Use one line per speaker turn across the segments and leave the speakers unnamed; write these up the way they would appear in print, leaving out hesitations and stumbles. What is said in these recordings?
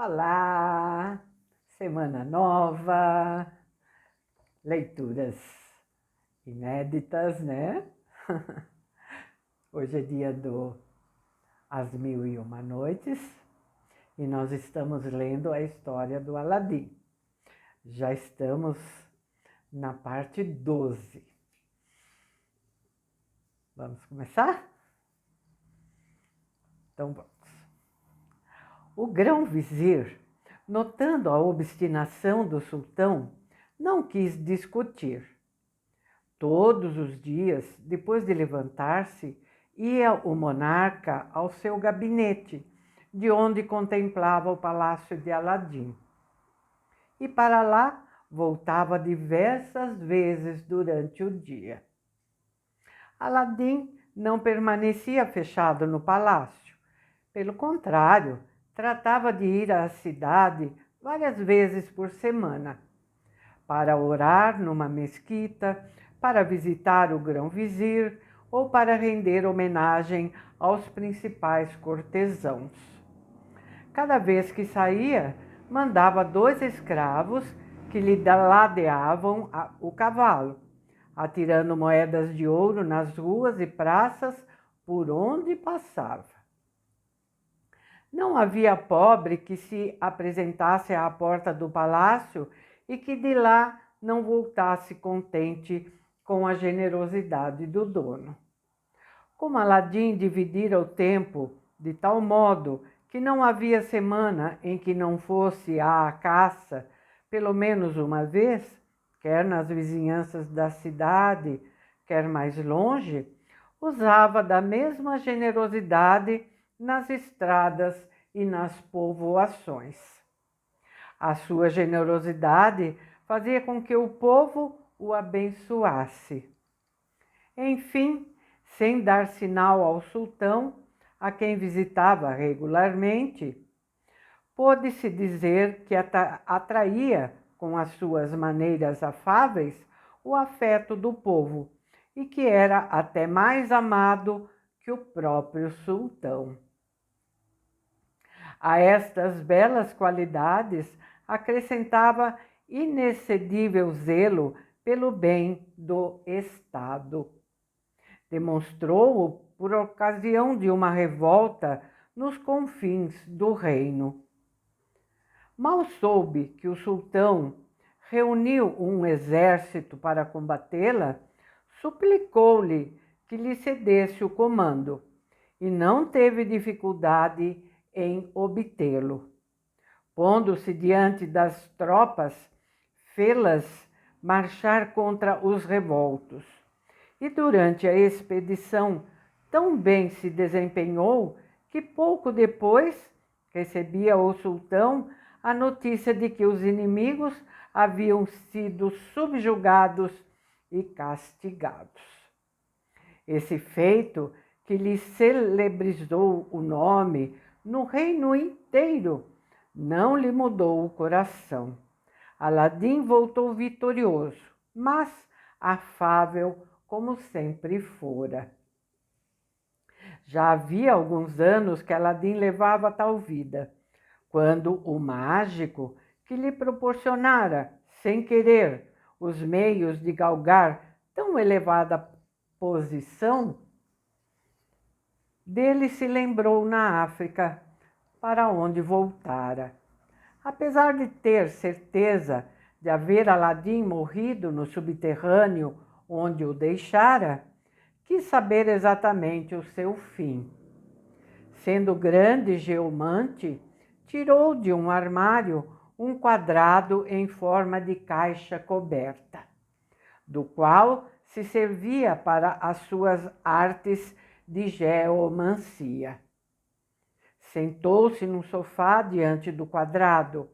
Olá! Semana nova, leituras inéditas, né? Hoje é dia do As Mil e Uma Noites e nós estamos lendo a história do Aladim. Já estamos na parte 12. Vamos começar? Então vamos. O grão-vizir, notando a obstinação do sultão, não quis discutir. Todos os dias, depois de levantar-se, ia o monarca ao seu gabinete, de onde contemplava o palácio de Aladim. E para lá voltava diversas vezes durante o dia. Aladim não permanecia fechado no palácio. Pelo contrário, tratava de ir à cidade várias vezes por semana, para orar numa mesquita, para visitar o grão-vizir ou para render homenagem aos principais cortesãos. Cada vez que saía, mandava 2 escravos que lhe ladeavam o cavalo, atirando moedas de ouro nas ruas e praças por onde passava. Não havia pobre que se apresentasse à porta do palácio e que de lá não voltasse contente com a generosidade do dono. Como Aladim dividira o tempo de tal modo que não havia semana em que não fosse à caça, pelo menos uma vez, quer nas vizinhanças da cidade, quer mais longe, usava da mesma generosidade nas estradas e nas povoações. A sua generosidade fazia com que o povo o abençoasse. Enfim, sem dar sinal ao sultão, a quem visitava regularmente, pôde-se dizer que atraía, com as suas maneiras afáveis, o afeto do povo e que era até mais amado que o próprio sultão. A estas belas qualidades acrescentava inexcedível zelo pelo bem do Estado. Demonstrou-o por ocasião de uma revolta nos confins do reino. Mal soube que o sultão reuniu um exército para combatê-la, suplicou-lhe que lhe cedesse o comando, e não teve dificuldade em obtê-lo. Pondo-se diante das tropas, fê-las marchar contra os revoltos. E durante a expedição tão bem se desempenhou que pouco depois recebia o sultão a notícia de que os inimigos haviam sido subjugados e castigados. Esse feito, que lhe celebrizou o nome no reino inteiro, não lhe mudou o coração. Aladim voltou vitorioso, mas afável como sempre fora. Já havia alguns anos que Aladim levava tal vida, quando o mágico, que lhe proporcionara, sem querer, os meios de galgar tão elevada posição, dele se lembrou na África, para onde voltara. Apesar de ter certeza de haver Aladim morrido no subterrâneo onde o deixara, quis saber exatamente o seu fim. Sendo grande geomante, tirou de um armário um quadrado em forma de caixa coberta, do qual se servia para as suas artes de geomancia. Sentou-se num sofá diante do quadrado,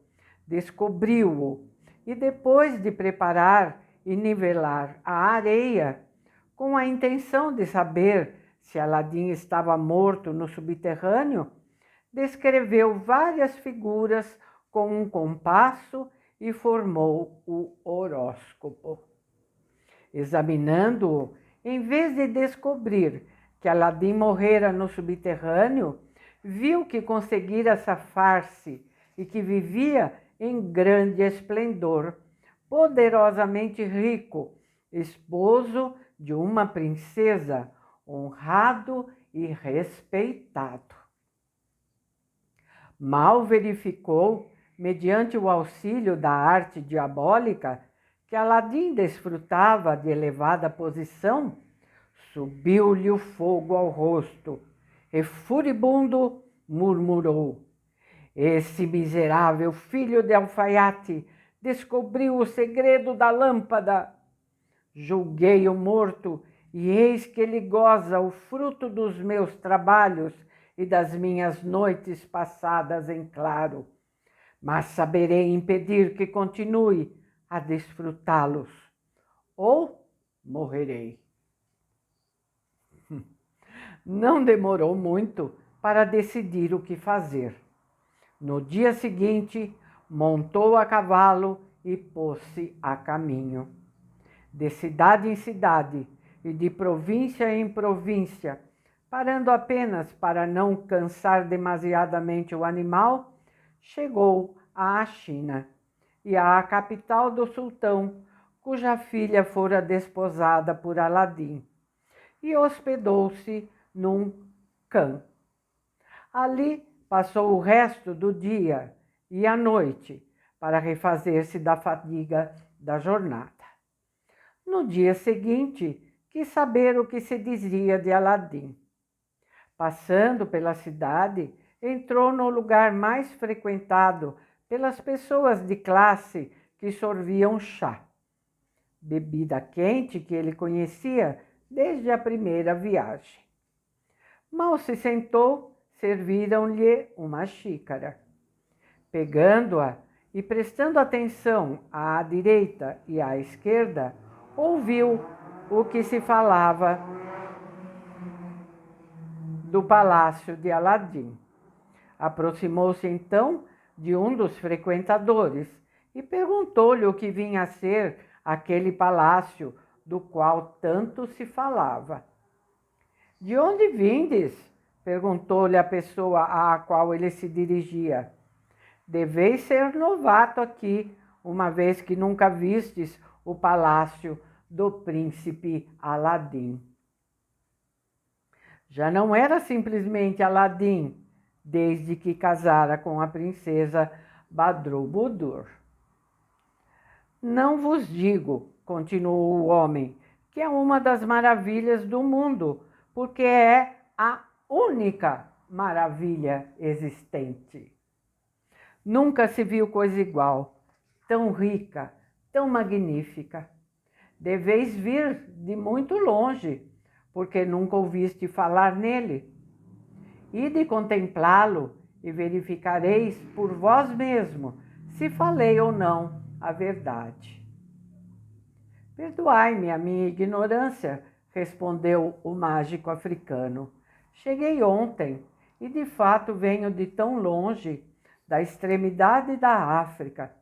descobriu-o e, depois de preparar e nivelar a areia, com a intenção de saber se Aladim estava morto no subterrâneo, descreveu várias figuras com um compasso e formou o horóscopo. Examinando-o, em vez de descobrir que Aladim morrera no subterrâneo, viu que conseguira safar-se e que vivia em grande esplendor, poderosamente rico, esposo de uma princesa, honrado e respeitado. Mal verificou, mediante o auxílio da arte diabólica, que Aladim desfrutava de elevada posição, subiu-lhe o fogo ao rosto e, furibundo, murmurou: esse miserável filho de alfaiate descobriu o segredo da lâmpada. Julguei-o morto e eis que ele goza o fruto dos meus trabalhos e das minhas noites passadas em claro. Mas saberei impedir que continue a desfrutá-los, ou morrerei. Não demorou muito para decidir o que fazer. No dia seguinte, montou a cavalo e pôs-se a caminho. De cidade em cidade e de província em província, parando apenas para não cansar demasiadamente o animal, chegou à China e à capital do sultão, cuja filha fora desposada por Aladim, e hospedou-se num khan. Ali passou o resto do dia e a noite para refazer-se da fadiga da jornada. No dia seguinte, quis saber o que se dizia de Aladim. Passando pela cidade, entrou no lugar mais frequentado pelas pessoas de classe que sorviam chá, bebida quente que ele conhecia desde a primeira viagem. Mal se sentou, serviram-lhe uma xícara. Pegando-a e prestando atenção à direita e à esquerda, ouviu o que se falava do palácio de Aladim. Aproximou-se então de um dos frequentadores e perguntou-lhe o que vinha a ser aquele palácio do qual tanto se falava. De onde vindes? Perguntou-lhe a pessoa à qual ele se dirigia. Deveis ser novato aqui, uma vez que nunca vistes o palácio do príncipe Aladim. Já não era simplesmente Aladim, desde que casara com a princesa Badrobudur. Não vos digo, continuou o homem, que é uma das maravilhas do mundo, porque é a única maravilha existente. Nunca se viu coisa igual, tão rica, tão magnífica. Deveis vir de muito longe, porque nunca ouviste falar nele. Ide contemplá-lo e verificareis por vós mesmo se falei ou não a verdade. Perdoai-me a minha ignorância, respondeu o mágico africano. Cheguei ontem e de fato venho de tão longe, da extremidade da África,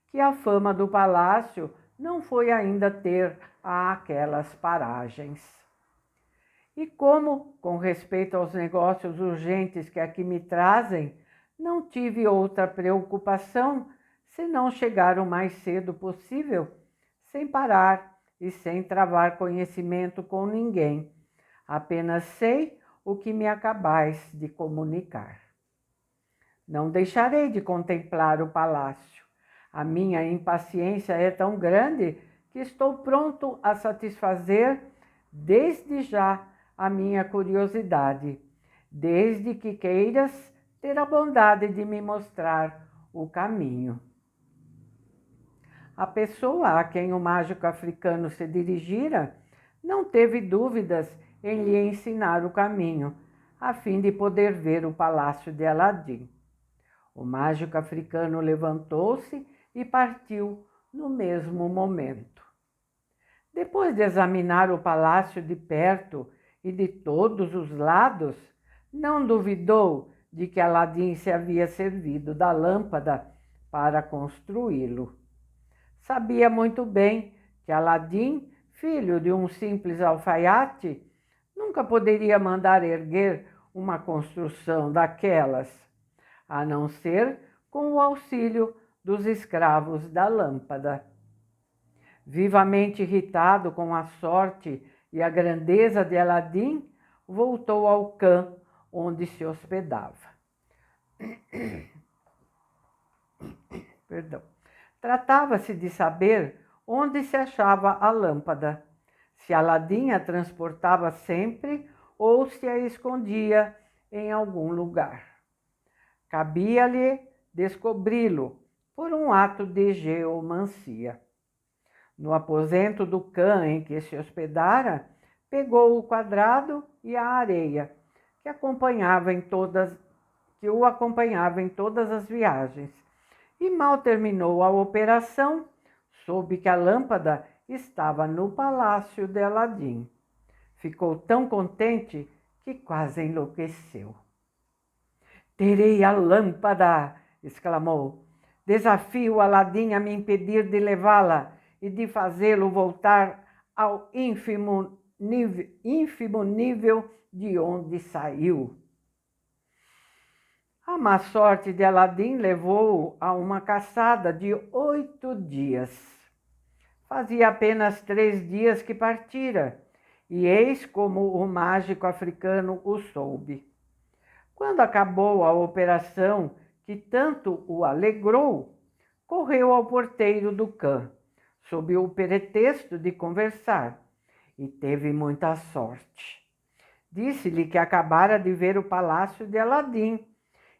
que a fama do palácio não foi ainda ter aquelas paragens. E como, com respeito aos negócios urgentes que aqui me trazem, não tive outra preocupação senão chegar o mais cedo possível, sem parar e sem travar conhecimento com ninguém. Apenas sei o que me acabais de comunicar. Não deixarei de contemplar o palácio. A minha impaciência é tão grande que estou pronto a satisfazer desde já a minha curiosidade, desde que queiras ter a bondade de me mostrar o caminho. A pessoa a quem o mágico africano se dirigira não teve dúvidas em lhe ensinar o caminho, a fim de poder ver o palácio de Aladim. O mágico africano levantou-se e partiu no mesmo momento. Depois de examinar o palácio de perto e de todos os lados, não duvidou de que Aladim se havia servido da lâmpada para construí-lo. Sabia muito bem que Aladim, filho de um simples alfaiate, nunca poderia mandar erguer uma construção daquelas, a não ser com o auxílio dos escravos da lâmpada. Vivamente irritado com a sorte e a grandeza de Aladim, voltou ao Khan, onde se hospedava. Perdão. Tratava-se de saber onde se achava a lâmpada, se Aladim a transportava sempre ou se a escondia em algum lugar. Cabia-lhe descobri-lo por um ato de geomancia. No aposento do Khan em que se hospedara, pegou o quadrado e a areia, que o acompanhava em todas as viagens, e mal terminou a operação, soube que a lâmpada estava no palácio de Aladim. Ficou tão contente que quase enlouqueceu. "Terei a lâmpada!" exclamou. "Desafio Aladim a me impedir de levá-la e de fazê-lo voltar ao ínfimo nível de onde saiu." A má sorte de Aladim levou-o a uma caçada de 8 dias. Fazia apenas 3 dias que partira, e eis como o mágico africano o soube. Quando acabou a operação que tanto o alegrou, correu ao porteiro do Khan, sob o pretexto de conversar, e teve muita sorte. Disse-lhe que acabara de ver o palácio de Aladim,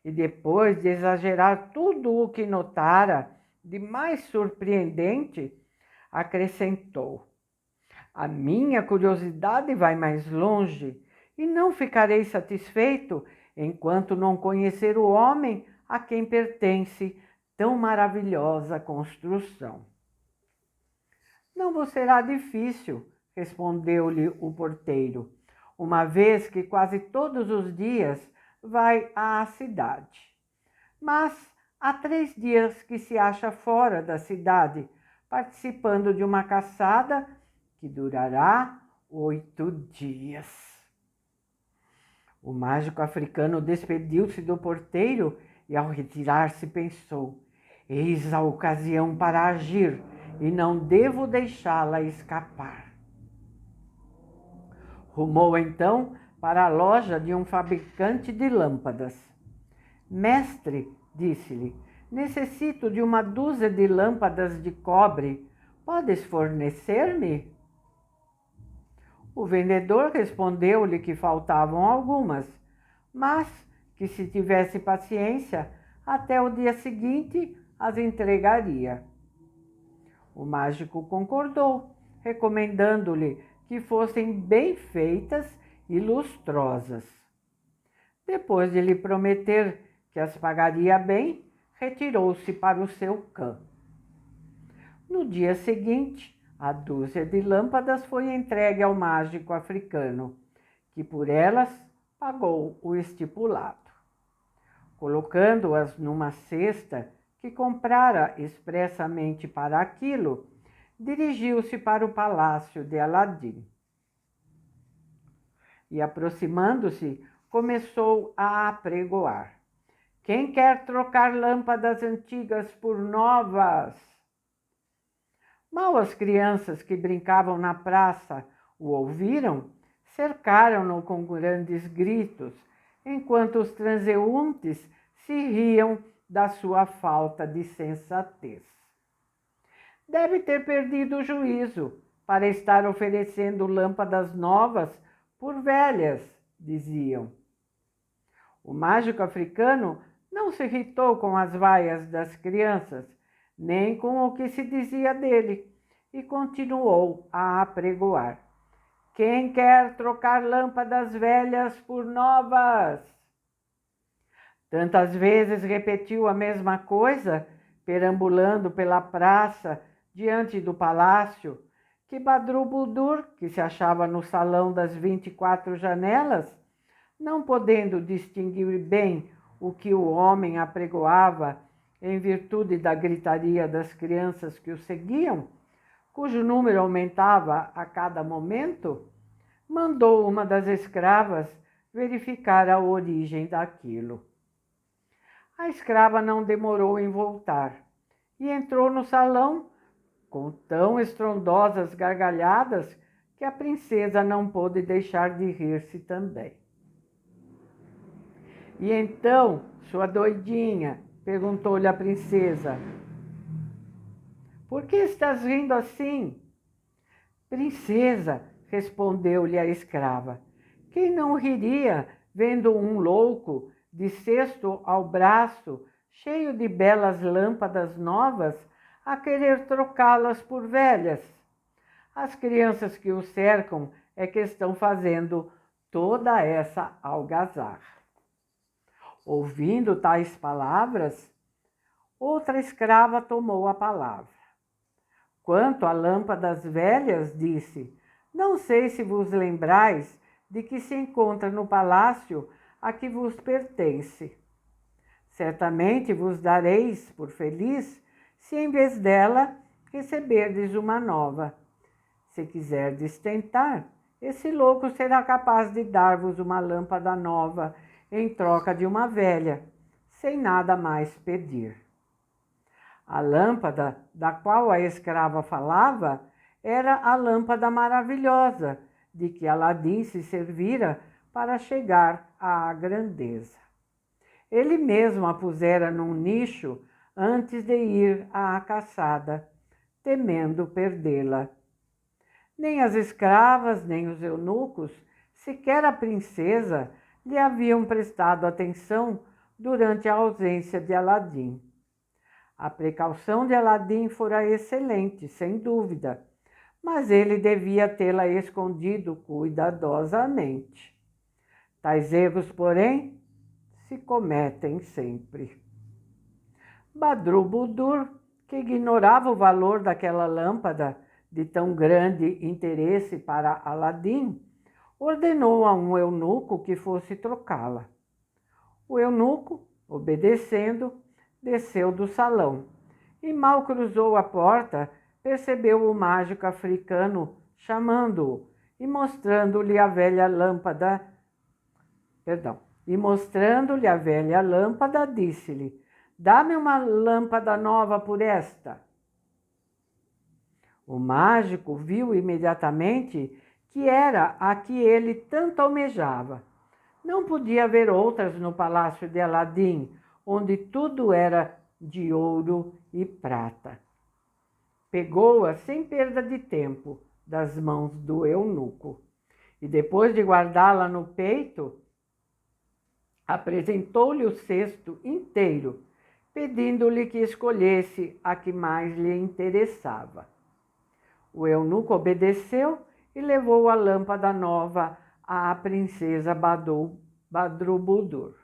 e depois de exagerar tudo o que notara de mais surpreendente, acrescentou: "A minha curiosidade vai mais longe e não ficarei satisfeito enquanto não conhecer o homem a quem pertence tão maravilhosa construção." "Não vos será difícil", respondeu-lhe o porteiro, "uma vez que quase todos os dias vai à cidade. Mas há 3 dias que se acha fora da cidade, participando de uma caçada que durará 8 dias. O mágico africano despediu-se do porteiro e, ao retirar-se, pensou: "Eis a ocasião para agir e não devo deixá-la escapar." Rumou então para a loja de um fabricante de lâmpadas. "Mestre", disse-lhe, "necessito de uma dúzia de lâmpadas de cobre. Podes fornecer-me?" O vendedor respondeu-lhe que faltavam algumas, mas que, se tivesse paciência, até o dia seguinte as entregaria. O mágico concordou, recomendando-lhe que fossem bem feitas e lustrosas. Depois de lhe prometer que as pagaria bem, retirou-se para o seu Khan. No dia seguinte, a dúzia de lâmpadas foi entregue ao mágico africano, que por elas pagou o estipulado. Colocando-as numa cesta que comprara expressamente para aquilo, dirigiu-se para o palácio de Aladim. E, aproximando-se, começou a apregoar: "Quem quer trocar lâmpadas antigas por novas?" Mal as crianças que brincavam na praça o ouviram, cercaram-no com grandes gritos, enquanto os transeuntes se riam da sua falta de sensatez. "Deve ter perdido o juízo para estar oferecendo lâmpadas novas por velhas", diziam. O mágico africano não se irritou com as vaias das crianças, nem com o que se dizia dele, e continuou a apregoar: "Quem quer trocar lâmpadas velhas por novas?" Tantas vezes repetiu a mesma coisa, perambulando pela praça diante do palácio, que Badrubudur, que se achava no salão das 24 janelas, não podendo distinguir bem o que o homem apregoava em virtude da gritaria das crianças que o seguiam, cujo número aumentava a cada momento, mandou uma das escravas verificar a origem daquilo. A escrava não demorou em voltar e entrou no salão com tão estrondosas gargalhadas que a princesa não pôde deixar de rir-se também. E então, sua doidinha, perguntou-lhe a princesa, por que estás rindo assim? Princesa, respondeu-lhe a escrava, quem não riria vendo um louco de cesto ao braço, cheio de belas lâmpadas novas, a querer trocá-las por velhas? As crianças que o cercam é que estão fazendo toda essa algazarra. Ouvindo tais palavras, outra escrava tomou a palavra. Quanto a lâmpadas velhas, disse, não sei se vos lembrais de que se encontra no palácio a que vos pertence. Certamente vos dareis por feliz se em vez dela receberdes uma nova. Se quiserdes tentar, esse louco será capaz de dar-vos uma lâmpada nova em troca de uma velha, sem nada mais pedir. A lâmpada da qual a escrava falava era a lâmpada maravilhosa de que Aladim se servira para chegar à grandeza. Ele mesmo a pusera num nicho antes de ir à caçada, temendo perdê-la. Nem as escravas, nem os eunucos, sequer a princesa, lhe haviam prestado atenção durante a ausência de Aladim. A precaução de Aladim fora excelente, sem dúvida, mas ele devia tê-la escondido cuidadosamente. Tais erros, porém, se cometem sempre. Badrubudur, que ignorava o valor daquela lâmpada de tão grande interesse para Aladim, ordenou a um eunuco que fosse trocá-la. O eunuco, obedecendo, desceu do salão e mal cruzou a porta, percebeu o mágico africano chamando-o e mostrando-lhe a velha lâmpada. Disse-lhe: dá-me uma lâmpada nova por esta. O mágico viu imediatamente que era a que ele tanto almejava. Não podia haver outras no palácio de Aladim, onde tudo era de ouro e prata. Pegou-a sem perda de tempo das mãos do eunuco e, depois de guardá-la no peito, apresentou-lhe o cesto inteiro, pedindo-lhe que escolhesse a que mais lhe interessava. O eunuco obedeceu e levou a lâmpada nova à princesa Badrubudur.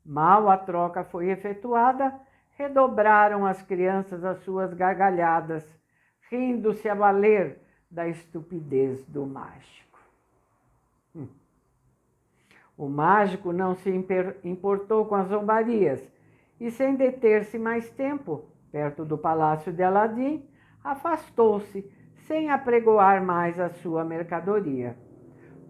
Mal a troca foi efetuada, redobraram as crianças as suas gargalhadas, rindo-se a valer da estupidez do mágico. O mágico não se importou com as zombarias e, sem deter-se mais tempo perto do palácio de Aladim, afastou-se sem apregoar mais a sua mercadoria.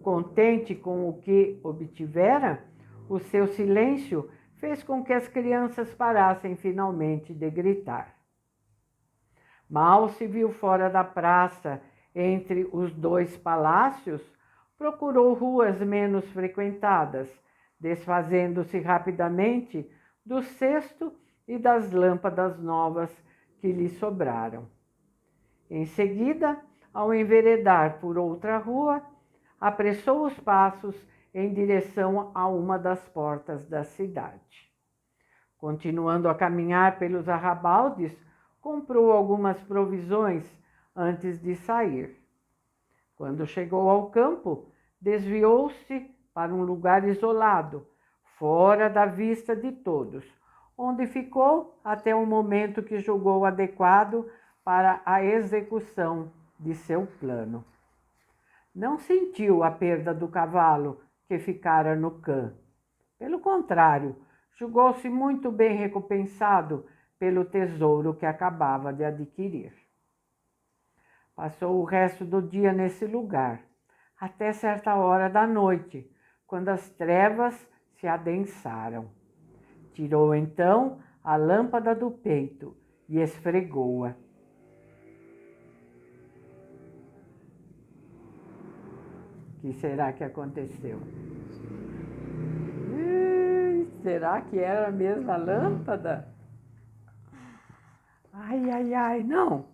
Contente com o que obtivera, o seu silêncio fez com que as crianças parassem finalmente de gritar. Mal se viu fora da praça, entre os dois palácios, procurou ruas menos frequentadas, desfazendo-se rapidamente do cesto e das lâmpadas novas que lhe sobraram. Em seguida, ao enveredar por outra rua, apressou os passos em direção a uma das portas da cidade. Continuando a caminhar pelos arrabaldes, comprou algumas provisões antes de sair. Quando chegou ao campo, desviou-se para um lugar isolado, fora da vista de todos, onde ficou até o momento que julgou adequado para a execução de seu plano. Não sentiu a perda do cavalo que ficara no cã. Pelo contrário, julgou-se muito bem recompensado pelo tesouro que acabava de adquirir. Passou o resto do dia nesse lugar, até certa hora da noite, quando as trevas se adensaram. Tirou então a lâmpada do peito e esfregou-a. O que será que aconteceu? Será que era a mesma lâmpada? Ai, ai, ai, não!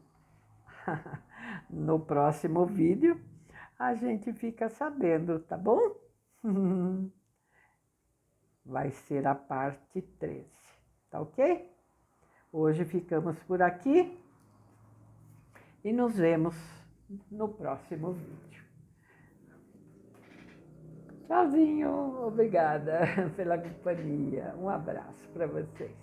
No próximo vídeo a gente fica sabendo, tá bom? Vai ser a parte 13, tá ok? Hoje ficamos por aqui e nos vemos no próximo vídeo. Tchauzinho, obrigada pela companhia. Um abraço para vocês.